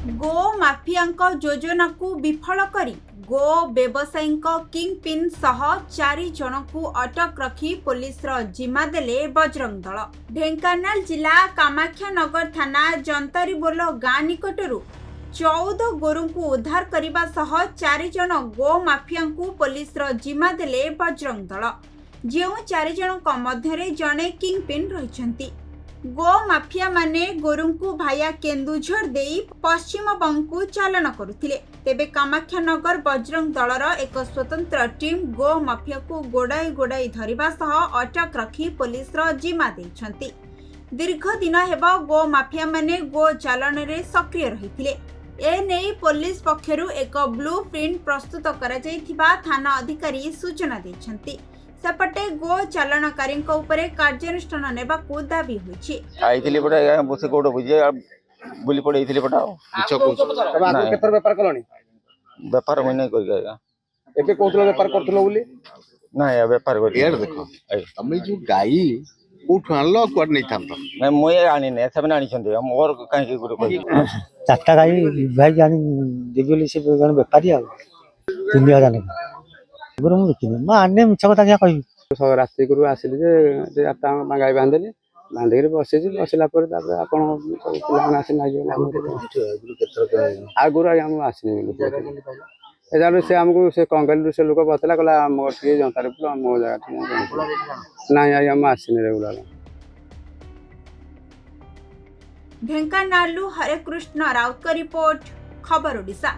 गो mafia योजना को विफल करी गो व्यवसायी किंग पिन सह 4 जन को अटक रखी पुलिस जिम्मा देले बजरंग दल। ढेंकानाल जिला कामाख्यानगर थाना जंतारीबोल गाँ निकटरू 14 गोरु को उद्धार करने सह 4 जन गो माफिया को पुलिस जिम्मा देले बजरंग दल। जो 4 जन मध्य जड़े किंग पिन रही गो माफिया माने गोरु को भाया केन्दुझर दे पश्चिम बंग को चालन करुथिले। तेबे कामाख्यानगर बजरंग दलर एक स्वतंत्र टीम गो माफिया को गोड़ाई गोड़ाई धरिबा सह अटक रखी पुलिस जिम्मा देइछंती। दीर्घ दिन हेबा गो माफिया माने गो चालन रे सक्रिय रहिथिले। ए नै पुलिस पक्षरु एक ब्लू प्रिंट प्रस्तुत करा जायथिबा थाना अधिकारी सूचना दैछंती। सेपटे गो चालनकारी कार्यानुष्ठान नेबा को दाबी होइछि। आइथिली पटा बसे कोड बुझे बुली पड़ैथिली पटा किछो केतर व्यापार कलनी व्यापार मैं नहीं करि गया एके कोतलो व्यापार करथलो बुली ना या व्यापार कर यार देखो तमे जो गाई कोठु आनलो कोड नै थांतो मैं मोय आनी ने सब आनी छंदे हम और काहे के गुरु कहि चारटा गाई भाई जानी दिगली से जन व्यापारी आ 3000 ने गुरु मु किने मा आने मिछ कथा क्या कहि रात्रि गुरु आसिली जे आता गाई बांधली बांधिक बसी बसला पर आपण पिला आसी ना आ गुरु हम आसिनी एजालो से हमको से कंगल से लोक बतला कला हम टिए जंतारे पुल हम जगह ना हम आसिनी रेगुलर। ढेंकानालू हरे कृष्ण राउत का रिपोर्ट खबर ओडिशा।